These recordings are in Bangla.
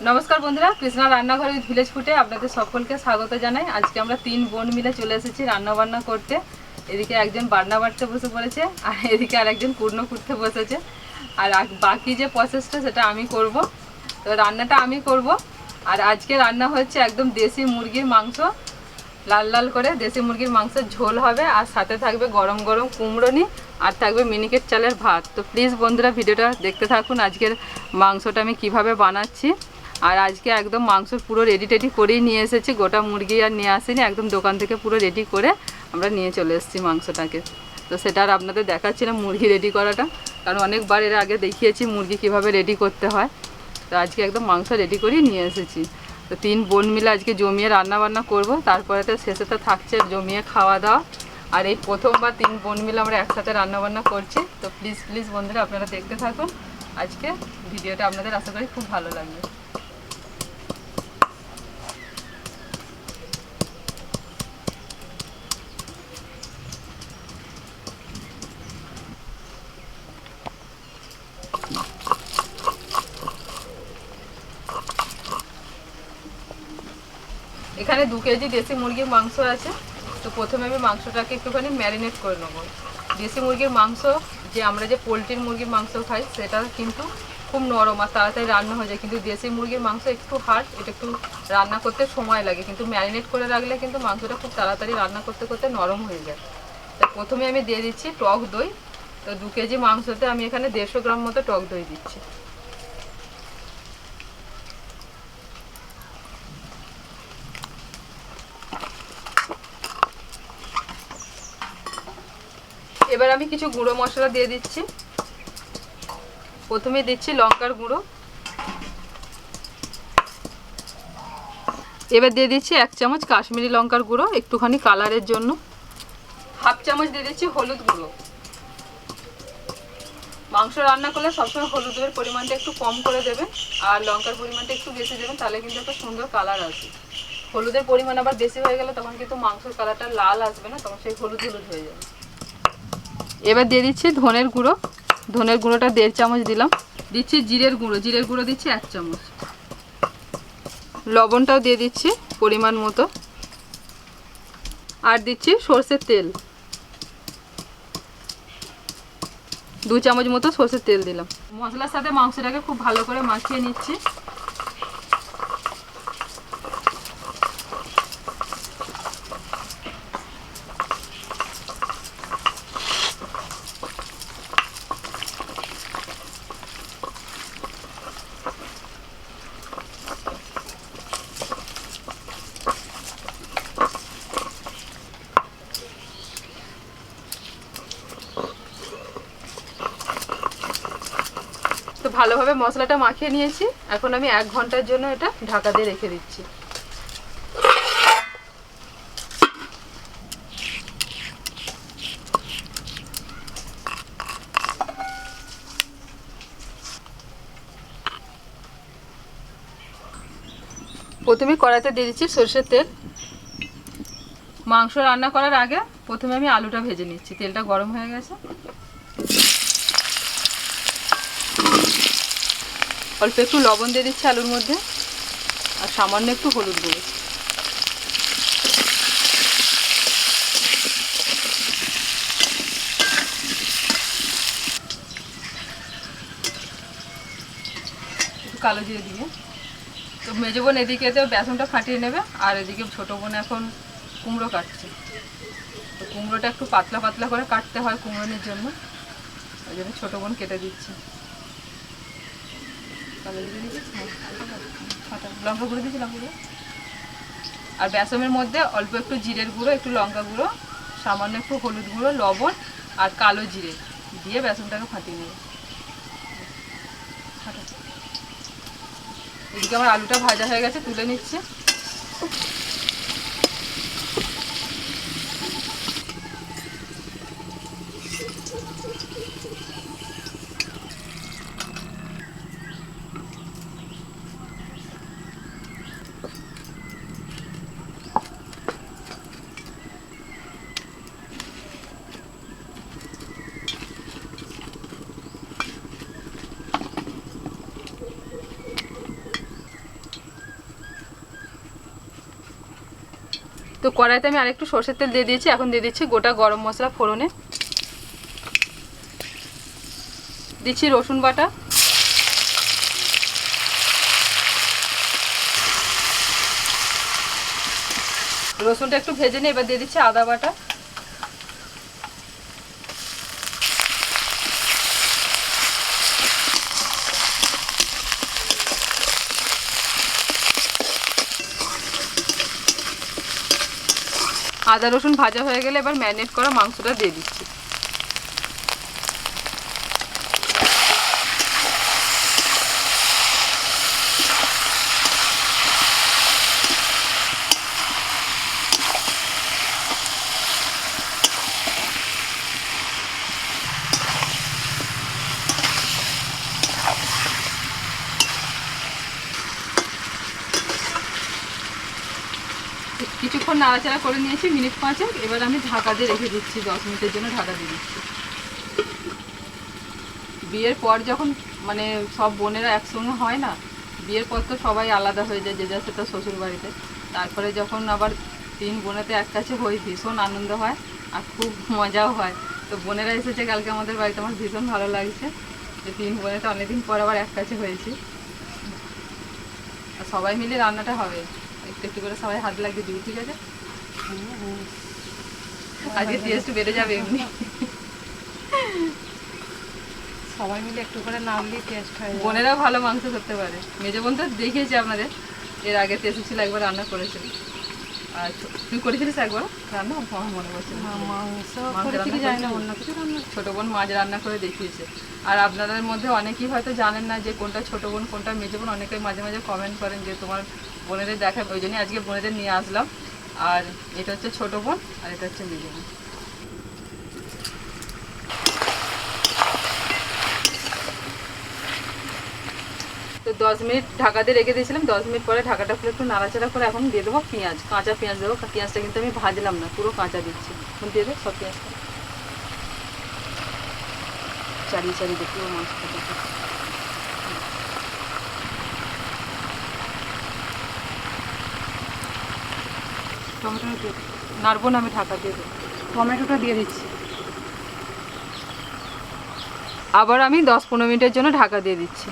নমস্কার বন্ধুরা, কৃষ্ণা রান্নাঘর উইথ ভিলেজ ফুডে আপনাদের সকলকে স্বাগত জানাই। আজকে আমরা 3 বোন মিলে চলে এসেছি রান্না বান্না করতে। এদিকে একজন বান্না বাড়তে বসে পড়েছে, আর এদিকে আরেকজন কুর্নো করতে বসেছে। আর বাকি যে প্রসেসটা সেটা আমি করব। তো রান্নাটা আমি করব। আর আজকে রান্না হচ্ছে একদম দেশি মুরগির মাংস, লাল লাল করে দেশি মুরগির মাংসের ঝোল হবে, আর সাথে থাকবে গরম গরম কুমড়োনি, আর থাকবে মিনিকেট চালের ভাত। তো প্লিজ বন্ধুরা ভিডিওটা দেখতে থাকুন। আজকের মাংসটা আমি কিভাবে বানাচ্ছি। আর আজকে একদম মাংস পুরো রেডি টেডি করেই নিয়ে এসেছি, গোটা মুরগি আর নিয়ে আসিনি, একদম দোকান থেকে পুরো রেডি করে আমরা নিয়ে চলে এসেছি মাংসটাকে। তো সেটা আর আপনাদের দেখাচ্ছিলাম মুরগি রেডি করাটা, কারণ অনেকবার এর আগে দেখিয়েছি মুরগি কিভাবে রেডি করতে হয়। তো আজকে একদম মাংস রেডি করেই নিয়ে এসেছি। তো 3 বোন মিলে আজকে জমিয়ে রান্না বান্না করব, তারপরে তো শেষে তো থাকছে জমিয়ে খাওয়া দাওয়া। আর এই প্রথমবার 3 বোন মিলে আমরা একসাথে রান্না বান্না করছি। তো প্লিজ বন্ধুরা আপনারা দেখতে থাকুন। আজকে ভিডিওটা আপনাদের আশা করি খুব ভালো লাগবে। এখানে 2 কেজি দেশি মুরগির মাংস আছে। তো প্রথমে আমি মাংসটাকে একটুখানি ম্যারিনেট করে নেবো। দেশি মুরগির মাংস, যে আমরা যে পোলট্রির মুরগির মাংস খাই, সেটা কিন্তু খুব নরম আর তাড়াতাড়ি রান্না হয়ে যায়, কিন্তু দেশি মুরগির মাংস একটু হার্ড, এটা একটু রান্না করতে সময় লাগে, কিন্তু ম্যারিনেট করে রাখলে কিন্তু মাংসটা খুব তাড়াতাড়ি রান্না করতে করতে নরম হয়ে যায়। তো প্রথমে আমি দিয়ে দিচ্ছি টক দই। তো 2 কেজি মাংসতে আমি এখানে 150 গ্রাম মতো টক দই দিচ্ছি। এবার আমি কিছু গুঁড়ো মশলা দিয়ে দিচ্ছি। প্রথমে দিচ্ছি লঙ্কার গুঁড়ো, এবার দিয়ে দিচ্ছি 1 চামচ কাশ্মীরি লঙ্কার গুঁড়ো একটুখানি কালারের জন্য। 1/2 চামচ দিয়ে দিচ্ছি হলুদ গুঁড়ো। মাংস রান্না করলে সবসময় হলুদের পরিমাণটা একটু কম করে দেবেন, আর লঙ্কার পরিমাণটা একটু বেশি দেবেন, তাহলে কিন্তু একটা সুন্দর কালার আসে। হলুদের পরিমাণ আবার বেশি হয়ে গেলে তখন কিন্তু মাংসের কালারটা লাল আসবে না, তখন সেই হলুদ হলুদ হয়ে যাবে। এবার দিয়ে দিচ্ছি ধনের গুঁড়ো। ধনের গুঁড়োটা 1.5 চামচ দিলাম। দিচ্ছি জিরের গুঁড়ো দিচ্ছি 1 চামচ। লবণটাও দিয়ে দিচ্ছি পরিমাণ মতো। আর দিচ্ছি সরষের তেল, 2 চামচ মতো সরষের তেল দিলাম। মশলার সাথে মাংসটাকে খুব ভালো করে মাখিয়ে নিচ্ছি। তো ভালোভাবে মশলাটা মাখিয়ে নিয়েছি। এখন আমি 1 ঘন্টার জন্য এটা ঢাকা দিয়ে রেখে দিচ্ছি। প্রথমে কড়াইতে দিয়ে দিচ্ছি সরষের তেল। মাংস রান্না করার আগে প্রথমে আমি আলুটা ভেজে নিচ্ছি। তেলটা গরম হয়ে গেছে। অল্প একটু লবণ দিয়ে দিচ্ছি আলুর মধ্যে, আর সামান্য একটু হলুদ গুঁড়ো। একটু কালো জিরে দিয়ে। তো মেজো বোন এদিকে বেসনটা ফাটিয়ে নেবে, আর এদিকে ছোটো বোন এখন কুমড়ো কাটছে। তো কুমড়োটা একটু পাতলা পাতলা করে কাটতে হয় কুমড়োনির জন্য, ওই জন্য ছোটো বোন কেটে দিচ্ছে। কালো জিরে দিয়েছি, লঙ্কা গুঁড়ো দিয়েছি, লঙ্কা গুঁড়ো। আর বেসনের মধ্যে অল্প একটু জিরের গুঁড়ো, একটু লঙ্কা গুঁড়ো, সামান্য একটু হলুদ গুঁড়ো, লবণ আর কালো জিরে দিয়ে বেসনটাকে ফাটিয়ে নেবে। এদিকে আমার আলুটা ভাজা হয়ে গেছে, তুলে নিচ্ছে। তো কড়াইতে আমি আরেকটু সরষের তেল দিয়ে দিয়েছি। এখন দিয়ে দিচ্ছি গোটা গরম মশলা ফোড়নে, দিচ্ছি রসুন বাটা, রসুনটা একটু ভেজে নিয়ে এবার দিয়ে দিচ্ছি আদা বাটা, আদা রসুন ভাজা হয়ে গেলে এবার ম্যারিনেট করা মাংসটা দিয়ে দিচ্ছি। কিছুক্ষণ নাড়াচাড়া করে নিয়েছি মিনিট 5। এবার আমি ঢাকা দিয়ে রেখে দিচ্ছি, 10 মিনিটের জন্য ঢাকা দিয়ে দিচ্ছি। বিয়ের পর যখন মানে সব বোনেরা একসঙ্গে হয় না, বিয়ের পর তো সবাই আলাদা হয়ে যায় যে যা সেটা শ্বশুর বাড়িতে, তারপরে যখন আবার 3 বোনেতে এক কাছে হই ভীষণ আনন্দ হয় আর খুব মজাও হয়। তো বোনেরা এসেছে কালকে আমাদের বাড়িতে, আমার ভীষণ ভালো লাগছে যে 3 বোনেতে অনেকদিন পর আবার এক কাছে হয়েছি। আর সবাই মিলে রান্নাটা হবে, একটু একটু করে সবাই হাত লাগিয়ে দিই, ঠিক আছে? আজকে টেস্ট বেড়ে যাবে এমনি, সবাই মিলে একটু করে নামলে টেস্ট হয়। বোনেরাও ভালো মাংস করতে পারে। মেজো বোন তো দেখিয়েছি আপনাদের, এর আগে এসেছিল একবার রান্না করেছিল। আর তুই করেছিলিস একবার রান্না? আমার মনে পড়ছে না, মাংস করে যায় না, অন্য কিছু রান্না। ছোটো বোন মাছ রান্না করে দেখিয়েছে। আর আপনাদের মধ্যে অনেকেই হয়তো জানেন না যে কোনটা ছোটো বোন কোনটা মেজো বোন। অনেকেই মাঝে মাঝে কমেন্ট করেন যে তোমার বোনেদের দেখাবে, ওই জন্যই আজকে বোনেদের নিয়ে আসলাম। আর এটা হচ্ছে ছোটো বোন আর এটা হচ্ছে মেজো বোন। তো 10 মিনিট ঢাকা দিয়ে রেখে দিয়েছিলাম। 10 মিনিট পরে ঢাকাটা খুলে একটু নাড়াচাড়া করে এখন দিয়ে দেবো পেঁয়াজ, কাঁচা পেঁয়াজ দেবো। পেঁয়াজটা কিন্তু আমি ভাজলাম না, পুরো কাঁচা দিচ্ছি। এখন দিয়ে দেবো সব পেঁয়াজটা, চারিয়ে চারিয়ে দেখি ও মাছটা দেখি। টমেটোটা দিয়ে নাড়বো না, আমি ঢাকা দিয়ে দেবো। টমেটোটা দিয়ে দিচ্ছি। আবার আমি 10-15 মিনিটের জন্য ঢাকা দিয়ে দিচ্ছি।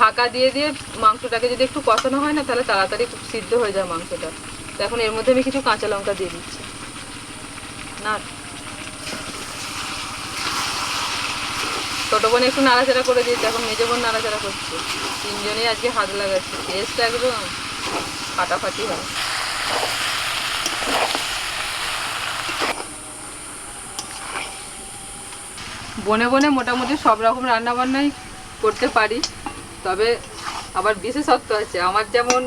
ঢাকা দিয়ে দিয়ে মাংসটাকে যদি একটু কষানো হয় না, তাহলে তাড়াতাড়ি খুব সিদ্ধ হয়ে যায় মাংসটা। তো এখন এর মধ্যে আমি কিছু কাঁচা লঙ্কা দিয়ে দিচ্ছি। না, ছোটো বোন একটু নাড়াচাড়া করে দিয়েছে, এখন মেজো বোন নাড়াচাড়া করছে। 3 জনেই আজকে হাত লাগাচ্ছে, টেস্টটা একদম ফাটাফাটি হয়। বনে বনে মোটামুটি সব রকম রান্নাবান্নাই করতে পারি, তবে আবার বিশেষত্ব আছে। আমার যেমন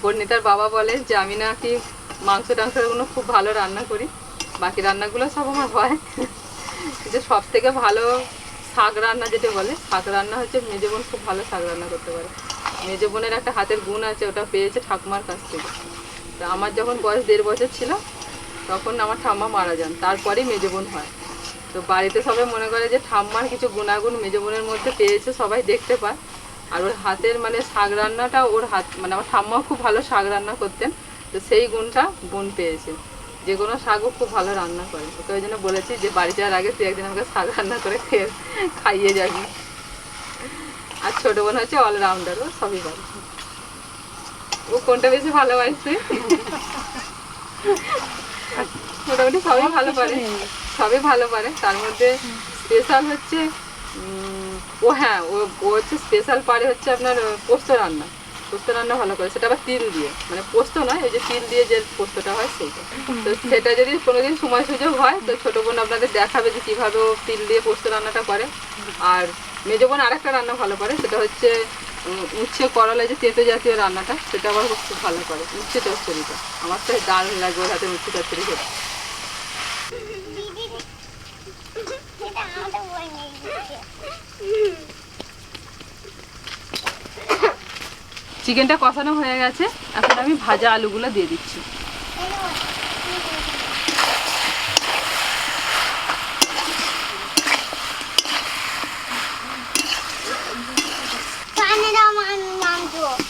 বর্ণিতার বাবা বলে যে আমি নাকি মাংস টাংসগুলো খুব ভালো রান্না করি, বাকি রান্নাগুলো সব আমার হয়। কিন্তু সব থেকে ভালো শাক রান্না যেটা বলে, শাক রান্না হচ্ছে মেজো বোন খুব ভালো শাক রান্না করতে পারে। মেজো বোনের একটা হাতের গুণ আছে, ওটা পেয়েছে ঠাকুমার কাছ থেকে। তো আমার যখন বয়স 1.5 বছর ছিল তখন আমার ঠাম্মা মারা যান, তারপরেই মেজো বোন হয়। তো বাড়িতে সবাই মনে করে যে ঠাম্মার কিছু গুণাগুণ মেজো বোনের মধ্যে পেয়েছে, সবাই দেখতে পায়। আর ওর হাতের মানে শাক রান্নাটা, ওর হাত মানে আমার ঠাম্মাও খুব ভালো শাক রান্না করতেন, তো সেই গুণটা বোন পেয়েছে। যে কোনো শাকও খুব ভালো রান্না করে। ওকে ওই জন্য বলেছি যে বাড়ি যাওয়ার আগে তুই একদিন আমাকে শাক রান্না করে খাইয়ে যাবি। আর ছোটো বোন হচ্ছে অলরাউন্ডার, ও সবই পারে। ও কোনটা বেশি ভালোবাসে? মোটামুটি সবই ভালো পারে, সবই ভালো পারে। তার মধ্যে স্পেশাল হচ্ছে ও, হ্যাঁ ও হচ্ছে স্পেশাল পারে হচ্ছে আপনার পোস্ত রান্না। পোস্ত রান্না ভালো করে, সেটা আবার তিল দিয়ে, মানে পোস্ত নয়, ওই যে তিল দিয়ে যে পোস্তটা হয় সেইটা। তো সেটা যদি কোনোদিন সময় সুযোগ হয় তো ছোটো বোন আপনাদের দেখাবে যে কীভাবে ও তিল দিয়ে পোস্ত রান্নাটা করে। আর মেজো বোন আরেকটা রান্না ভালো করে, সেটা হচ্ছে উচ্ছে করলা, যে তেঁতো জাতীয় রান্নাটা, সেটা আবার খুব ভালো করে। উচ্ছে চচ্চড়িটা আমার তো দারুণ লাগবে ওর হাতে উচ্ছে চচ্চড়ি খেতে। চিকেনটা কষানো হয়ে গেছে, এখন আমি ভাজা আলুগুলো দিয়ে দিচ্ছি।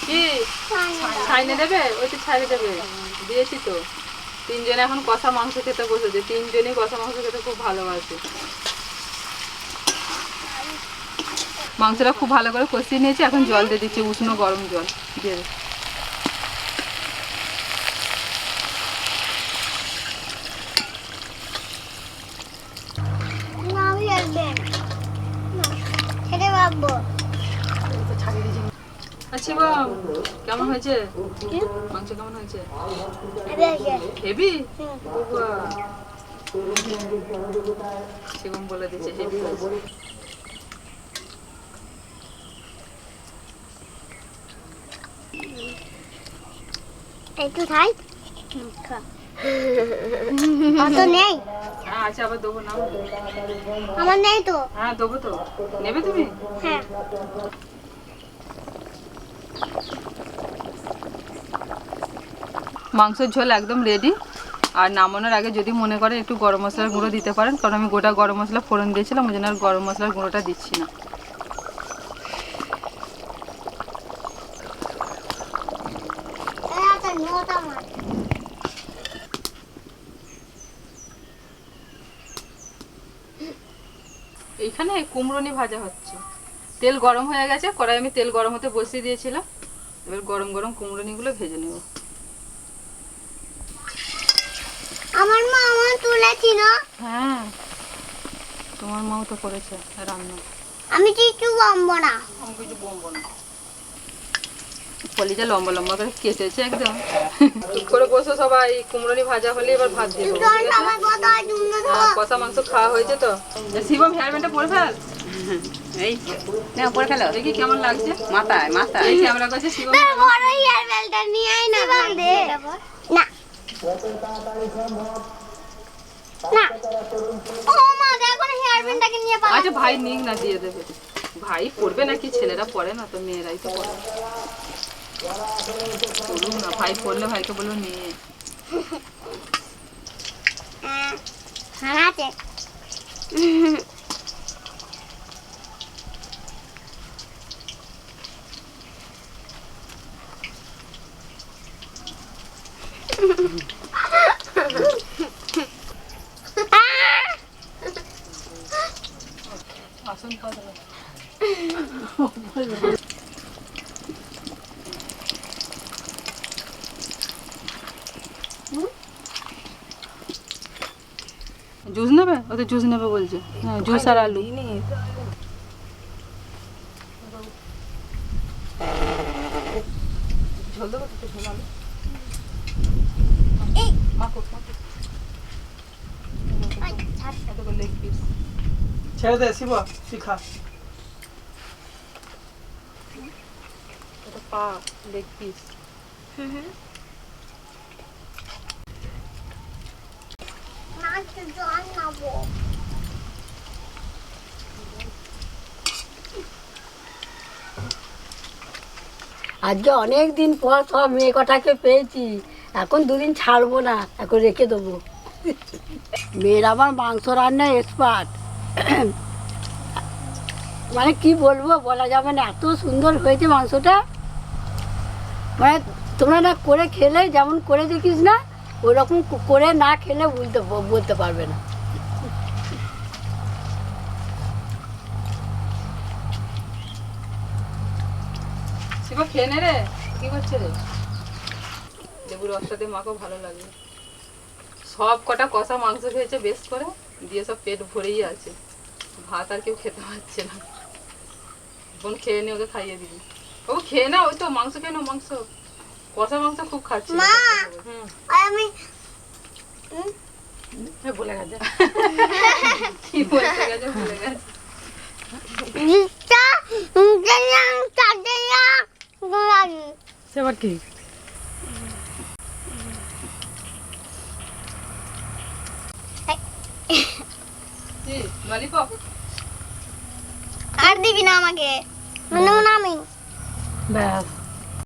কি ছাইনে দেবে? ওই তো ছাইনে দেবে, দিয়েছি তো। তিনজনে এখন কষা মাংস খেতে বসেছে, তিনজনই কষা মাংস খেতে খুব ভালোবাসে। মাংসটা খুব ভালো করে কষিয়ে নিয়েছি, এখন জল দিয়ে দিচ্ছি, উষ্ণ গরম জল দিয়ে দেব। আচ্ছা, কেমন হয়েছে মাংস? কেমন হয়েছে? হেভি? শিবম বলে দিচ্ছে হেভি হয়েছে। একটু খাই। তো নেই। হ্যাঁ আচ্ছা, আবার দেবো না? আমার নেই তো। হ্যাঁ দেবো তো, নেবে তুমি? হ্যাঁ। মাংসের ঝোল একদম রেডি। আর নামানোর আগে যদি মনে করেন একটু গরম মশলার গুঁড়ো দিতে পারেন, কারণ আমি গোটা গরম মশলা ফোড়ন দিয়েছিলাম, ওই জন্য আর গরম মশলার গুঁড়োটা দিচ্ছি না। এইখানে কুমড়োনি ভাজা হচ্ছে, তেল গরম হয়ে গেছে, কড়াই আমি তেল গরম হতে বসিয়ে দিয়েছিলাম। এবার গরম গরম কুমড়োনিগুলো ভেজে নেব। আমার মা আমার তুলেছিল। হ্যাঁ, তোমার মাও তো করেছে রান্না। আমি কিছু বলবো না। আমি কিছু বলবো না। কলিজা লম্বা লম্বা করে কেটেছে একদম। চুপ করে বসো সবাই, কুমড়োনি ভাজা হলে এবার ভাত দিয়ে দেবো। কষা মাংস খাওয়া হয়েছে তো। শিবম হেয়ার ব্যান্ডটা পরে ফেল। এই না পরে ফেলো, দেখি কেমন লাগছে। মাথায় মাথায় এই ক্যামেরা কাছে শিবম বড় হেয়ার বেলটা নিয়ে আয় না বাঁধে। না না, ও মা দেখো না হেয়ার ব্যান্ডটাকে নিয়ে পালা। আচ্ছা ভাই নিক না, দিয়ে দেবে। ভাই পড়বে নাকি? ছেলেরা পড়ে না তো, মেয়েরাই তো পড়ে। পড়ুক না, ভাই পড়লে ভাইকে বলবো নিয়ে। হ্যাঁ আছে। আসুন কথা জুস নেবে? ও তো জুস নেবে বলছে। হ্যাঁ জুস আর আলু। ঝোল দেবো তো, ঝোল আলু মাখো লেগ পিস ছেড়ে দে শিব, শিখা। এটা পা লেগ পিস। আজকে অনেক দিন পর সব মেয়ে কটাকে পেয়েছি, এখন দুদিন ছাড়বো না, এখন রেখে দেবো। মেয়ের আবার মাংস রান্নায় এক্সপার্ট, মানে কি বলবো বলা যাবে না, এত সুন্দর হয়েছে মাংসটা। মানে তোমরা না করে খেলে যেমন করে দেখিস না, ওরকম করে না খেলে বলতে পারবে না। শিবা খেয়ে নে রে, কি করছে রে? লেবুর রসটাতে মাখো, ভালো লাগে। সব কটা কষা মাংস খেয়েছে বেশ করে, দিয়ে সব পেট ভরেই আছে, ভাত আর কেউ খেতে পারছে না। বোন খেয়ে নে, ওকে খাইয়ে দিবি। ও খেয়ে না, ওই তো মাংস খেয়ে নাও, মাংস কষা মাংস খুব খাচ্ছে। মা আমি ভুলে গেছে কি বলতে গেছে, ভুলে গেছে। সেবার কি ললিপপ আর দিবি না আমাকে, আমি ব্যাস